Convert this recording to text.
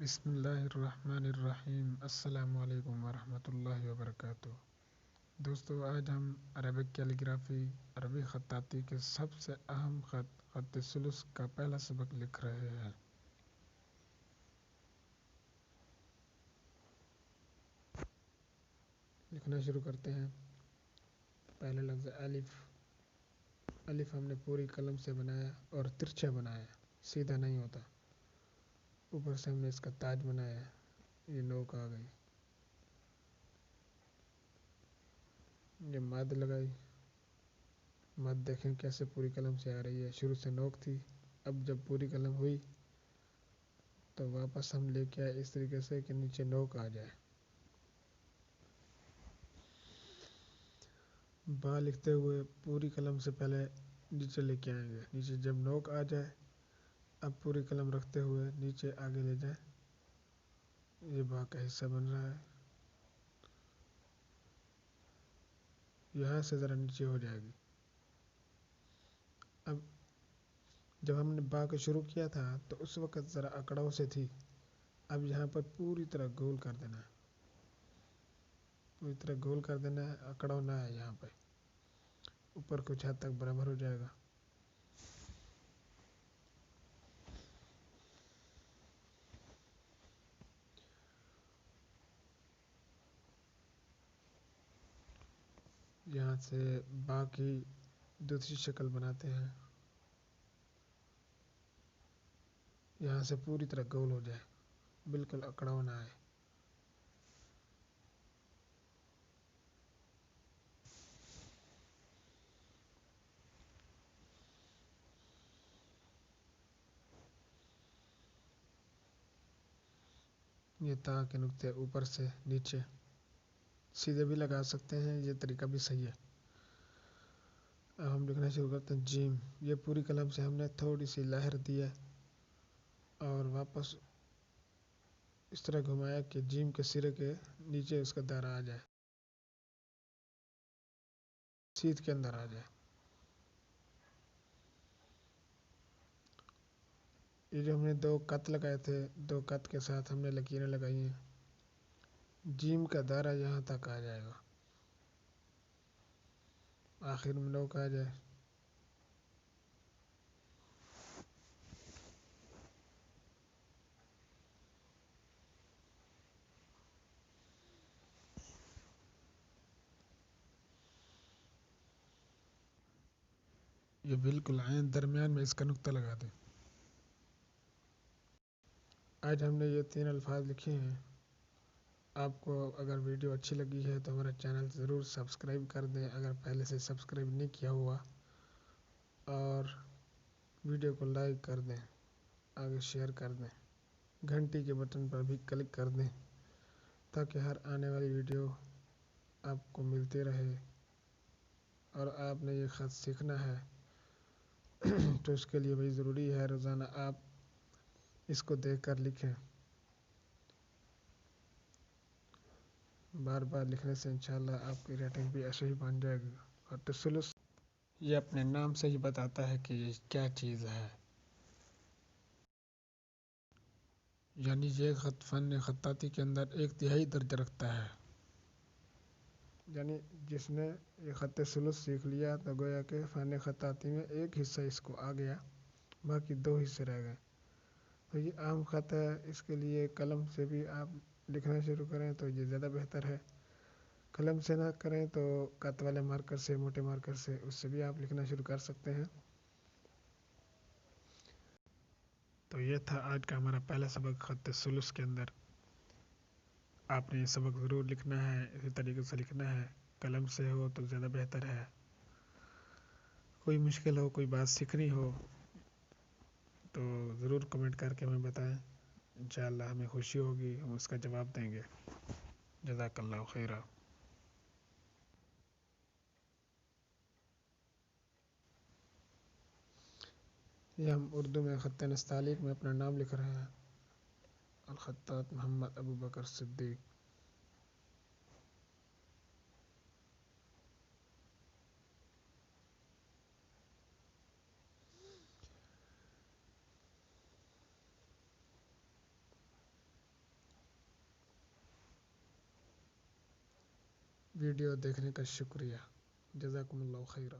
بسم اللہ الرحمن الرحیم۔ السلام علیکم ورحمۃ اللہ وبرکاتہ۔ دوستو، آج ہم عربک کیلیگرافی عربی خطاطی کے سب سے اہم خط ثلث کا پہلا سبق لکھ رہے ہیں۔ لکھنا شروع کرتے ہیں۔ پہلا لفظ الف۔ الف ہم نے پوری قلم سے بنایا اور ترچھا بنایا، سیدھا نہیں ہوتا۔ اوپر سے ہم نے اس کا تاج بنایا، یہ نوک آ گئی۔ یہ مد لگائی، مد دیکھیں کیسے پوری قلم سے آ رہی ہے، شروع سے نوک تھی، اب جب پوری قلم ہوئی تو واپس ہم لے کے آئے اس طریقے سے کہ نیچے نوک آ جائے۔ با لکھتے ہوئے پوری قلم سے پہلے نیچے لے کے آئیں گے، نیچے جب نوک آ جائے اب پوری قلم رکھتے ہوئے نیچے آگے لے جائیں۔ یہ با کا حصہ بن رہا ہے، یہاں سے ذرا نیچے ہو جائے گی۔ اب جب ہم نے با کو شروع کیا تھا تو اس وقت ذرا اکڑاؤ سے تھی، اب یہاں پر پوری طرح گول کر دینا ہے، پوری طرح گول کر دینا ہے، اکڑاؤ نہ ہے یہاں پہ، اوپر کچھ حد تک برابر ہو جائے گا۔ یہاں سے با کی دوسری شکل بناتے ہیں، یہاں سے پوری طرح گول ہو جائے، بالکل اکڑاؤ نہ آئے۔ یہ تا کے نقطے اوپر سے نیچے سیدھے بھی لگا سکتے ہیں، یہ طریقہ بھی صحیح ہے۔ اب ہم لکھنا شروع کرتے ہیں جیم۔ یہ پوری قلم سے ہم نے تھوڑی سی لہر دی ہے اور واپس اس طرح گھمایا کہ جیم کے سرے کے نیچے اس کا دائرہ آ جائے، سیدھ کے اندر آ جائے۔ یہ جو ہم نے دو قط لگائے تھے، دو قط کے ساتھ ہم نے لکیریں لگائی ہیں، جیم کا دائرہ یہاں تک آ جائے گا، آخر میں نوک آ جائے۔ یہ بالکل عین درمیان میں اس کا نقطہ لگا دیں۔ آج ہم نے یہ 3 الفاظ لکھے ہیں۔ آپ کو اگر ویڈیو اچھی لگی ہے تو ہمارا چینل ضرور سبسکرائب کر دیں اگر پہلے سے سبسکرائب نہیں کیا ہوا، اور ویڈیو کو لائک کر دیں، آگے شیئر کر دیں، گھنٹی کے بٹن پر بھی کلک کر دیں تاکہ ہر آنے والی ویڈیو آپ کو ملتی رہے۔ اور آپ نے یہ خط سیکھنا ہے تو اس کے لیے بھی ضروری ہے روزانہ آپ اس کو دیکھ کر لکھیں۔ بار بار لکھنے سے انشاءاللہ آپ کی رائٹنگ بھی ایسے ہی بن جائے گی۔ خط ثلث یہ اپنے نام سے ہی بتاتا ہے کہ یہ کیا چیز ہے، یعنی یہ خط فن خطاطی کے اندر ایک تہائی درجہ رکھتا ہے۔ یعنی جس نے یہ خط ثلث سیکھ لیا تو گویا کہ فن خطاطی میں ایک حصہ اس کو آ گیا، باقی 2 حصے رہ گئے۔ تو یہ عام خط ہے، اس کے لیے قلم سے بھی آپ لکھنا شروع کریں تو یہ زیادہ بہتر ہے۔ قلم سے نہ کریں تو قط والے مارکر سے، موٹے مارکر سے، اس سے بھی آپ لکھنا شروع کر سکتے ہیں۔ تو یہ تھا آج کا ہمارا پہلا سبق خط ثلث کے اندر۔ آپ نے یہ سبق ضرور لکھنا ہے، اسی طریقے سے لکھنا ہے، قلم سے ہو تو زیادہ بہتر ہے۔ کوئی مشکل ہو، کوئی بات سیکھنی ہو تو ضرور کمنٹ کر کے ہمیں بتائیں، انشاءاللہ ہمیں خوشی ہوگی، ہم اس کا جواب دیں گے۔ جزاک اللہ خیرہ۔ یہ ہم اردو میں خط نستعلیق میں اپنا نام لکھ رہے ہیں، الخطاط محمد ابوبکر صدیق۔ ویڈیو دیکھنے کا شکریہ۔ جزاکم اللہ خیرہ۔